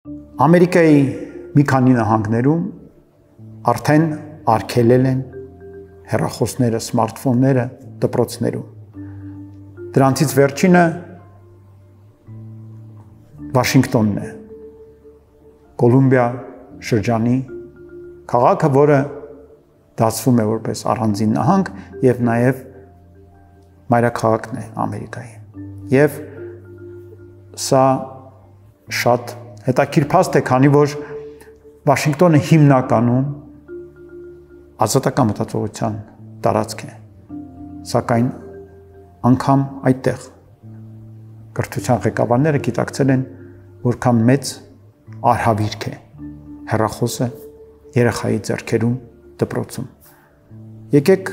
Ամերիկայի մի քանի նահանգներում արդեն արգելել են հեռախոսները, սմարթֆոնները դպրոցներում։ Դրանցից վերջինը Վաշինգտոնն է, Կոլումբիա շրջանի քաղաքը, որը դասվում է որպես առանձին նահանգ եւ նաեւ մայրաքաղաքն է Ամերիկայի։ Եվ սա շատ հետաքրքիր փաստ է, քանի որ Վաշինգտոնը հիմնականում ազատական մտածողության տարածք է, սակայն անգամ այդտեղ կրթության ղեկավարները գիտակցել են, որքան մեծ արհավիրք է հեռախոսը երեխայի ձեռքերում դպրոցում։ Եկեք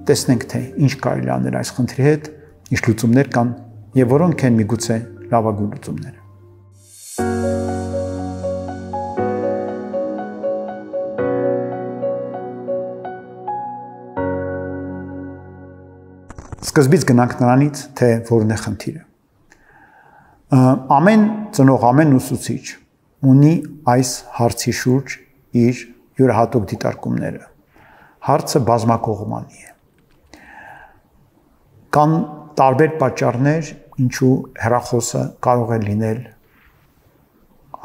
տեսնենք, թե ինչ կարելի անել այս խնդրի հետ, ինչ լուծումներ կան եւ որոնք են միգուցե լավագույն լուծումները։ Սկզբից գնանք նրանից, թե որն է խնդիրը։ Ամեն ծնող, ամեն ուսուցիչ ունի այս հարցի շուրջ իր յուրահատուկ դիտարկումները։ Հարցը բազմակողմանի է։ Կան տարբեր պատճառներ, ինչու հեռախոսը կարող է լինել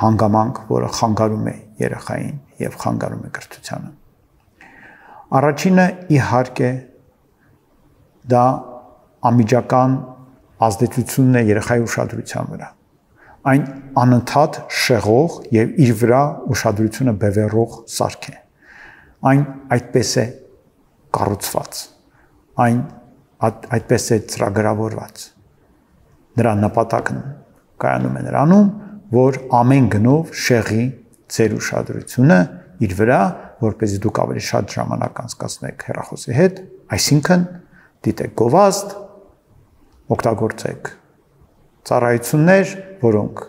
հանգամանք, որը խանգարում է երեխային եւ խանգարում է կրթությանը։ Առաջինը իհարկե դա անմիջական ազդեցությունն է երեխայի ուշադրության վրա։ Այն անընդհատ շեղող եւ իր վրա ուշադրությունը բևեռող սարք է։ Այն այդպես է կառուցված, այն այդպես է ծրագրավորված։ Նրա նպատակն կայանում է նրանում, որ ամեն գնով շեղի ձեր ուշադրությունը իր վրա, որպեսզի դուք ավելի շատ ժամանակ անցկացնեք հեռախոսի հետ, այսինքն դիտեք գովազդ, օգտագործեք ծառայություններ, որոնք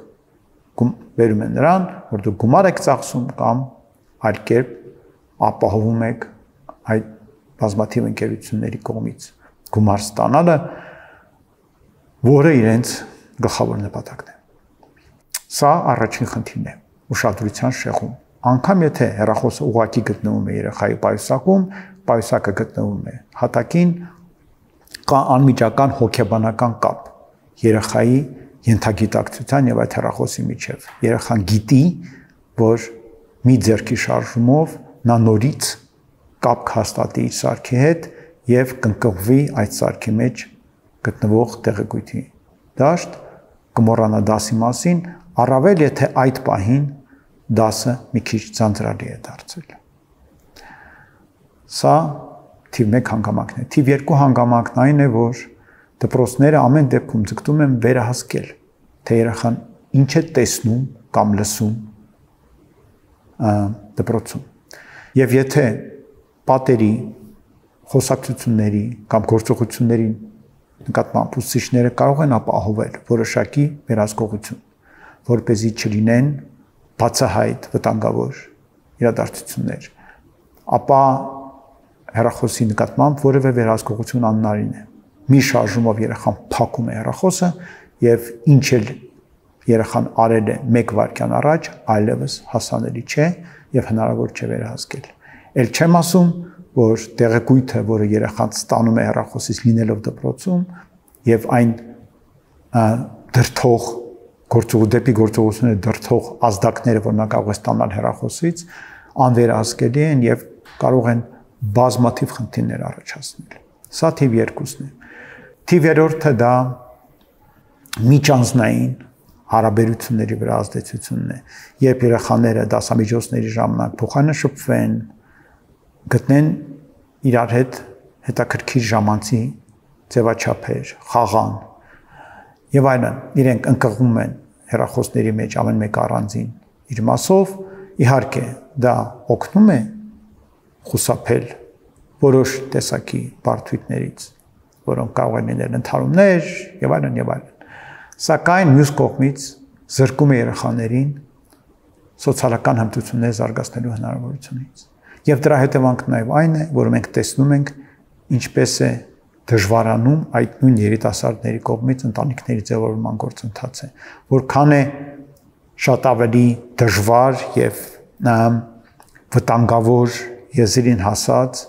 վերում են նրան, որ դուք գումար եք ծախսում կամ այլ կերպ ապահովում եք այդ բազմաթիվ ընկերությունների կողմից գումար ստանալը, որը իրենց գլխավոր նպատակն է։ Սա առաջին խնդիրն է, ուշադրության շեղում։ Անկամ եթե հեռախոսը ուղղակի գտնվում է երեխայի պայուսակում, պայուսակը գտնվում է հատակին, կա անմիջական հոգեբանական կապ երեխայի ենթագիտակցության եւ այդ հեռախոսի միջև։ Երեխան գիտի, որ մի ձեռքի շարժումով նա նորից կապ կհաստատի իր սարքի հետ եւ կընկղվի այդ սարքի մեջ գտնվող տեղեկույթի դաշտ, կմոռանա դասի մասին, առավել եթե այդ պահին դասը մի քիչ ձանձրալի է դարձել։ Սա թիվ 1 հանգամանքն է։ Թիվ 2 հանգամանքն այն է, որ դպրոցները ամեն դեպքում ձգտում են վերահսկել, թե երեխան ինչ է տեսնում կամ լսում դպրոցում։ Եվ եթե պատերի, խոսակցությունների կամ գործողությունների նկատմամբ ուսուցիչները կարող են ապահովել որոշակի վերահսկողություն, որպեսզի չլինեն բացահայտ վտանգավոր իրադարձություններ, ապա հեռախոսի նկատմամբ որևէ վերահսկողություն անհնարին է։ Մի շարժումով երեխան փակում է հեռախոսը եւ ինչ էլ երեխան արել է 1 վայրկյան առաջ, այլևս հասանելի չէ եւ հնարավոր չէ վերահսկել։ Էլ չեմ ասում, որ տեղեկույթը, որը երեխան ստանում է հեռախոսից լինելով դպրոցում եւ այն դրթող դեպի գործողությունը դրթող ազդակները, որ նա կարող է ստանալ հեռախոսից, անվերահսկելի են եւ կարող են բազմաթիվ խնդիրներ առաջացնել։ Սա թիվ 2-ն է։ Թիվ 3-ը դա միջանձնային հարաբերությունների վրա ազդեցությունն է, երբ երեխաները դասամիջոցների ժամանակ փոխանշվեն, գտնեն իրար հետ հետաքրքիր ժամանցի ձևաչափեր, խաղան եւ այլն, իրենք ընկղվում են հեռախոսների մեջ ամեն մեկ առանձին իր մասով, իհարկե դա օգնում է խուսափել որոշ տեսակի բարդություններից, որոնք կարող են լինել ընդհարումներ եւ այլն եւ այլն։ Սակայն մյուս կողմից զրկում է երեխաներին սոցիալական հմտություններ զարգացնելու հնարավորությունից։ Եվ դրա հետևանքն նաեւ այն է, որ մենք տեսնում ենք ինչպես է դժվարանում այդ նույն երիտասարդների կողմից ընտանիքների ձևավորման գործընթացը, որքան է շատ ավելի դժվար եւ վտանգավոր եզրին հասած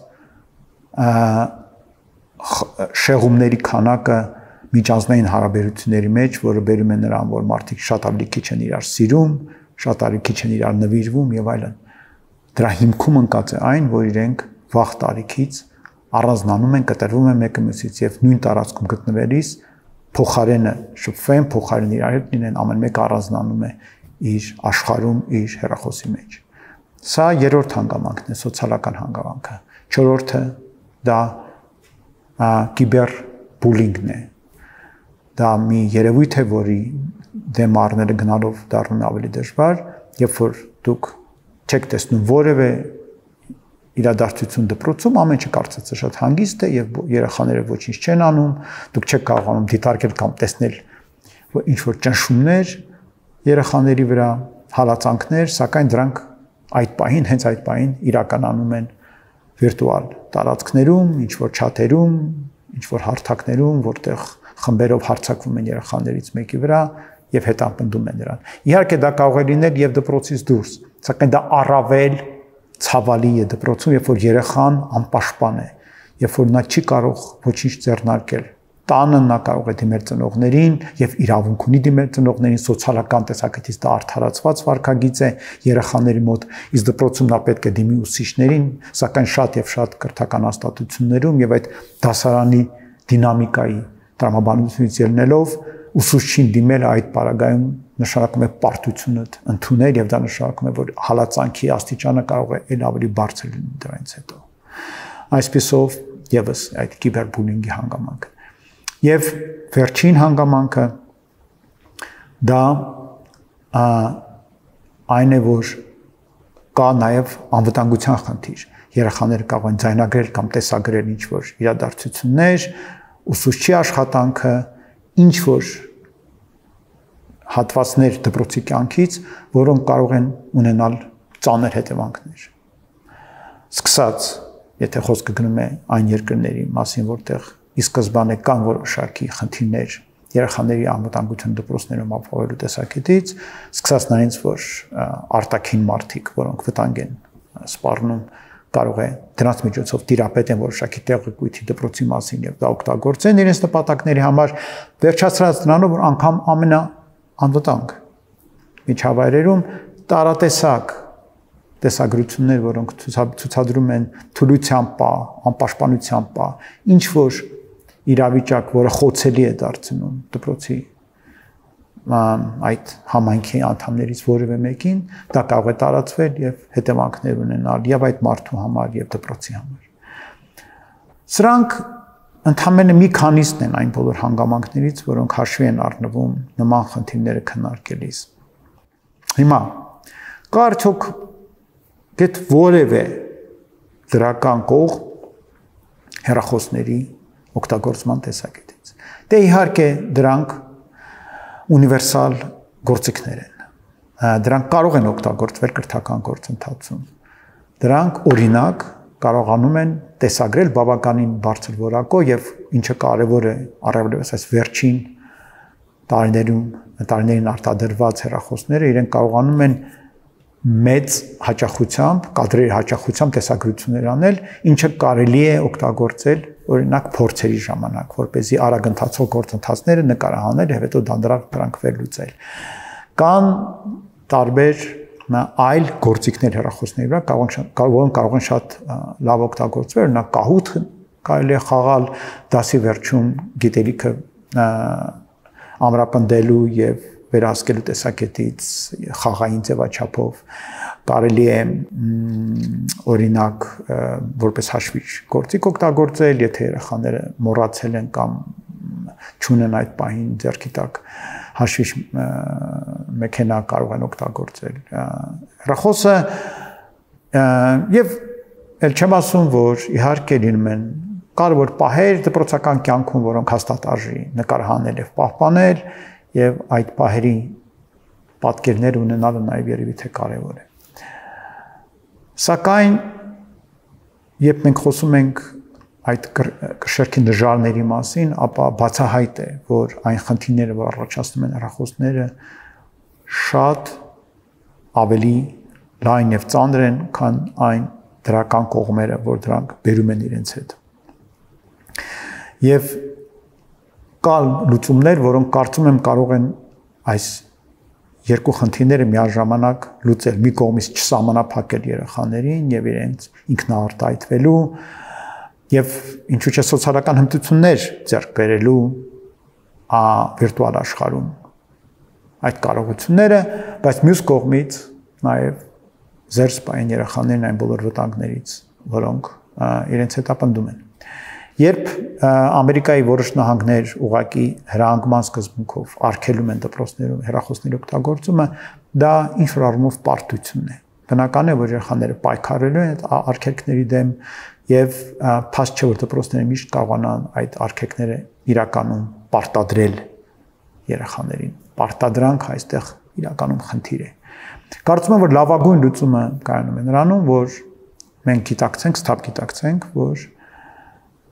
շեղումների քանակը միջանձնային հարաբերությունների մեջ, որը բերում է նրան, որ մարդիկ շատ ավելի քիչ են իրար սիրում, շատ ավելի քիչ են իրար նվիրվում եւ այլն։ Դրա հիմքում ընկած է այն, որ իրենք վաղ տարիքից առանձնանում են, կտրվում են մեկը մյուսից եւ նույն տարածքում գտնվելիս փոխարենը շփվեն, փոխարեն իրար հետ լինեն, ամեն մեկը առանձնանում է իր աշխարհում, իր հեռախոսի մեջ։ Սա երրորդ հանգամանքն է, սոցիալական հանգամանքը։ Չորրորդը դա կիբերբուլինգն է։ Դա մի երևույթ է, որի դեմ առնելը գնալով դառնում է ավելի դժվար, երբ որ դուք չեք տեսնում որևէ իրադարձություն դպրոցում, ամեն ինչ կարծես շատ հանգիստ է եւ երեխաները ոչինչ չեն անում, դուք չեք կարողանում դիտարկել կամ տեսնել ինչ որ ճնշումներ երեխաների վրա, հալածանքներ, սակայն դրանք այդ պահին, հենց այդ պահին իրականանում են վիրտուալ տարածքներում, ինչ որ չաթերում, ինչ որ հարթակներում, որտեղ խմբերով հարձակվում են երեխաներից մեկի վրա եւ հետապնդում են նրան։ Իհարկե դա կարող է լինել եւ դպրոցից դուրս, սակայն դա առավել ցավալի է դպրոցում, երբ որ երեխան անպաշտպան է, երբ որ նա չի կարող ոչինչ ձեռնարկել։ Տանը նա կարող է դիմել ծնողներին եւ իրավունք ունի դիմել ծնողներին, սոցիալական տեսակետից դա արդարացված վարքագիծ է երեխաների մոտ, իսկ դպրոցում նա պետք է դիմի ուսուցիչներին, սակայն շատ եւ շատ կրթական հաստատություններում եւ այդ դասարանի դինամիկայի տրամաբանությունից ելնելով ուսուցչին դիմելը այդ պարագայում նշանակում է պարտությունը ընդունել եւ դա նշանակում է, որ հալածանքի աստիճանը կարող է ել ավելի բարձր լինել դրանից հետո։ Այսպեսով եւս այդ կիբերբուլինգի հանգամանքը։ Եվ վերջին հանգամանքը դա այն է, որ կա նաև անվտանգության խնդիր։ Երեխաները կարող են ձայնագրել կամ տեսագրել ինչ-որ իրադարձություններ, ուսուցչի աշխատանքը, ինչ-որ հատվածներ դպրոցի կյանքից, որոնք կարող են ունենալ ծանր հետևանքներ։ Սկսած, եթե խոսքը գնում է այն երկրների մասին, որտեղ ի սկզբանե կան որոշակի խնդիրներ երեխաների անվտանգություն դպրոցներում ապահովելու տեսակետից, սկսած նրանից, որ արտաքին մարդիկ, որոնք վտանգ են սպառնում, կարող է դրանց միջոցով տիրապետեն որոշակի տեղեկույթի դպրոցի մասին եւ դա օգտագործեն իրենց նպատակների համար, վերջացրած նրանով, որ անգամ ամենաանվտանգ միջավայրերում տարատեսակ տեսագրություններ, որոնք ցուցադրում են թուլության պահ, անպաշտպանության պահ, ինչ որ իրավիճակ, որը խոցելի է դարձնում դպրոցի այդ համայնքի անդամներից որևէ մեկին, դա կարող է տարածվել եւ հետևանքներ ունենալ եւ այդ մարդու համար եւ դպրոցի համար։ Սրանք ընդհանրապես մի քանիսն են այն բոլոր հանգամանքներից, որոնք հաշվի են առնվում նման խնդիրները քննարկելիս։ Հիմա կա արդյոք գետ որևէ դրական կողմ հեռախոսների օգտագործման տեսակետից։ Դե իհարկե դրանք ունիվերսալ գործիքներ են։ Դրանք կարող են օգտագործվել կրթական գործընթացում։ Դրանք օրինակ կարողանում են տեսագրել բավականին բարձր որակով եւ ինչը կարեւոր է առավելևս այս վերջին տարիներին արտադրված հեռախոսները իրենք կարողանում են մեծ հաճախությամբ, կադրերի հաճախությամբ տեսագրություններ անել, ինչը կարելի է օգտագործել օրինակ փորձերի ժամանակ, որպեսզի արագ ընթացող գործընթացները նկարահանել եւ հետո դրանք վերլուծել։ Կան տարբեր այլ գործիքներ հեռախոսների վրա, որոնք կարող են շատ լավ օգտագործվել, օրինակ կահույտ կարելի է խաղալ դասի վերջում գիտելիքը ամրապնդելու եւ վերահսկելու տեսակետից խաղային ձևաչափով կարելի է օրինակ որպես հաշվիչ գործիք օգտագործել, եթե երեխաները մոռացել են կամ չունեն այդ պահին ձեռքի տակ հաշվիչ մեքենա կարող են օգտագործել հեռախոսը եւ ել չեմ ասում, որ իհարկե լինում են կարևոր պահեր դպրոցական կյանքում, որոնք հաստատ արժի նկարահանել եւ պահպանել եւ այդ պահերի պատկերներ ունենալը նաեւ երևի թե կարեւոր է։ Սակայն երբ մենք խոսում ենք այդ կշեռքի նժարների մասին, ապա բացահայտ է, որ այն խնդիրները, որ առաջացնում են հեռախոսները, շատ ավելի լայն եւ ծանր են, քան այն դրական կողմերը, որ դրանք բերում են իրենց հետ։ Եվ կան լուծումներ, որոնք կարծում եմ կարող են այս երկու խնդիրները միաժամանակ լուծել, մի կողմից չսահմանափակել երեխաներին եւ իրենց ինքնաարտահայտվելու եւ ինչու՞ չէ սոցիալական հմտություններ ձեռք բերելու վիրտուալ աշխարհում այդ կարողությունները, բայց մյուս կողմից նաեւ զերծ պահեն երեխաներն այն բոլոր վտանգներից, որոնք իրենց հետ ապնդում են։ Երբ Ամերիկայի որոշ նահանգներ ուղղակի հրահանգման սկզբունքով արգելում են դպրոցներում հեռախոսների օգտագործումը, դա ինչ-որ առումով պարտություն է։ Բնական է, որ երեխաները պայքարելու են այդ արգելքների դեմ եւ փաստ չէ, որ դպրոցները միշտ կարողանան այդ արգելքները իրականում պարտադրել երեխաներին։ Պարտադրանք այստեղ իրականում խնդիր է։ Կարծում եմ, որ լավագույն լուծումը կայանում է նրանում, որ մենք գիտակցենք, սթափ գիտակցենք, որ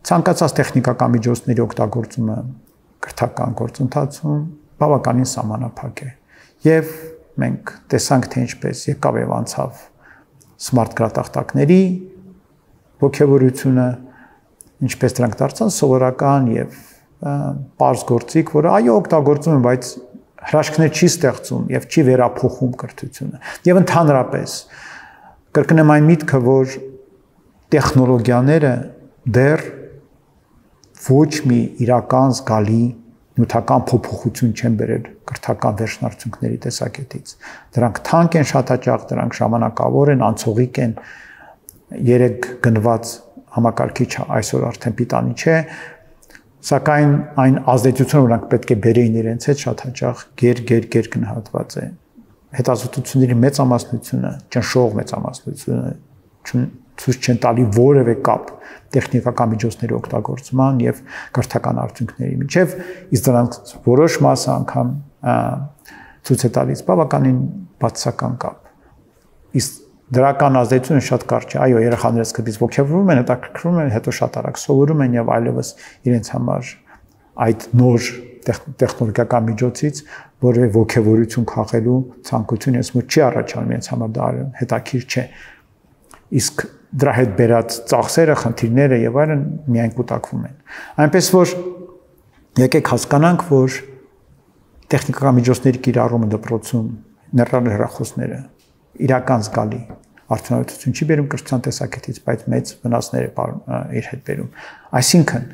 ցանկացած տեխնիկական միջոցների օգտագործումը կրթական գործընթացում բավականին սահմանափակ է։ Եվ մենք տեսանք, թե ինչպես եկավ եւ անցավ սմարթ գրատախտակների ողջավորությունը, ինչպես դրանք դարձան սովորական եւ պարզ գործիք, որը այո օգտագործում են, բայց հրաշքներ չի ստեղծում եւ չի վերափոխում կրթությունը։ Եվ ընդհանրապես կրկնեմ այն միտքը, որ տեխնոլոգիաները դեռ ոչ մի իրական զգալի նյութական փոփոխություն չեն բերել կրթական վերջնարդյունքների տեսակետից։ Դրանք թանկ են շատ հաճախ, դրանք ժամանակավոր են, անցողիկ են, 3 գնված համակարգիչը այսօր արդեն պիտանի չէ, սակայն այն ազդեցությունը, որ նրանք պետք է բերեին իրենց հետ, շատ հաճախ գեր գնահատված է։ Հետազոտությունների մեծամասնությունը, ճնշող մեծամասնությունը ցույց չեն տալի որևէ կապ տեխնիկական միջոցների օգտագործման եւ կրթական արդյունքների միջև, իսկ դրանց որոշ մասը անգամ ցույց է տալիս բավականին բացասական կապ։ Իսկ դրական ազդեցությունը շատ կարճ է։ Այո, երեխաները սկզբից ողջևորվում են, հետաքրքրվում են, հետո շատ արագ սովորում են եւ այլևս իրենց համար այդ նոր տեխնոլոգիական միջոցից որևէ ողջևորություն քաղելու ցանկություն ես մոտ չի առաջանում, իրենց համար դա հետաքրքիր չէ։ Իսկ դրա հետ բերած ծախսերը, խնդիրները եւ այլն միայն կուտակվում են։ Այնպես որ եկեք հասկանանք, որ տեխնիկական միջոցների կիրառումը դպրոցում ներառյալ հեռախոսները իրական զգալի արդյունավետություն չի բերում կրթության տեսակետից, բայց մեծ վնասներ է իր հետ բերում։ Այսինքն,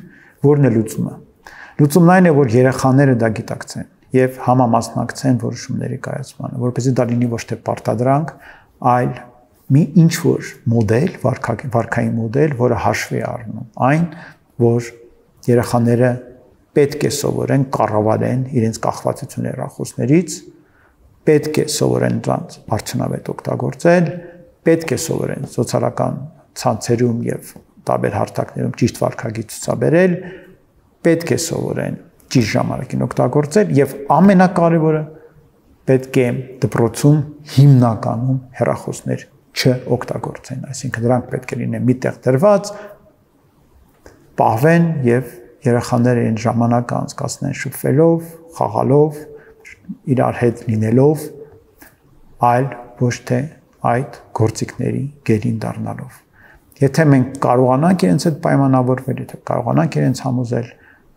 ո՞րն է լուծումը։ Լուծումն այն է, որ երեխաները դա գիտակցեն եւ համամասնակցեն որոշումների կայացմանը, որովհետեւ դա լինի ոչ թե պարտադրանք, այլ մի ինչ-որ մոդել, վարքային մոդել, որը հաշվի է առնում այն, որ երեխաները պետք է սովորեն կառավարեն իրենց կախվածությունը հեռախոսներից, պետք է սովորեն դրանց արդյունավետ օգտագործել, պետք է սովորեն սոցիալական ցանցերում եւ տարբեր հարթակներում ճիշտ վարքագիծ ցուցաբերել, պետք է սովորեն ճիշտ ժամանակին օգտագործել եւ ամենակարևորը պետք է դպրոցում հիմնականում հեռախոսներ չօգտագործեն, այսինքն դրանք պետք է լինեն մի տեղ դրված, պահվեն եւ երեխաները այն ժամանակը անցկացնեն շփվելով, խաղալով, իրար հետ լինելով, այլ ոչ թե այդ գործիքների գերին դառնալով։ Եթե մենք կարողանանք իրենց հետ պայմանավորվել, եթե կարողանանք իրենց համոզել,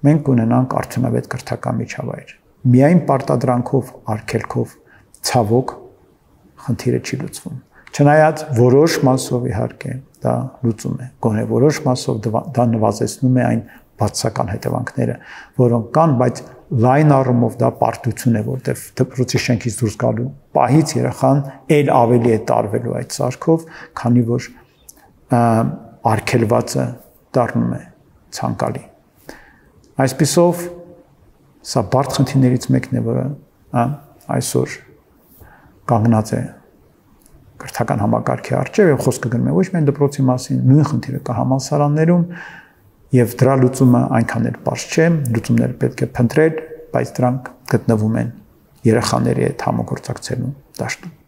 մենք կունենանք արդյունավետ կրթական միջավայր։ Միայն պարտադրանքով, արգելքով ցավոք խնդիրը չի լուծվում։ Չնայած որոշ մասով իհարկե դա լուծում է, գոնե որոշ մասով դա նվազեցնում է այն բացասական հետևանքները, որոնք կան, բայց լայն առումով դա պարտություն է, որտեղ դպրոցի շենքից դուրս գալու պահից երեխան ել ավելի է տարվելու այդ սարքով, քանի որ արգելվածը դառնում է ցանկալի։ Այսպիսով սա բարդ խնդիրներից մեկն է, որը այսօր կանգնած է կրթական համակարգի առջև եւ խոսքը գնում է ոչ միայն դպրոցի մասին, նույն խնդիրը կա համալսարաններում եւ դրա լուծումը այնքան էլ պարզ չէ, լուծումները պետք է փնտրել, բայց դրանք գտնվում են երեխաների հետ համագործակցելու դաշտում։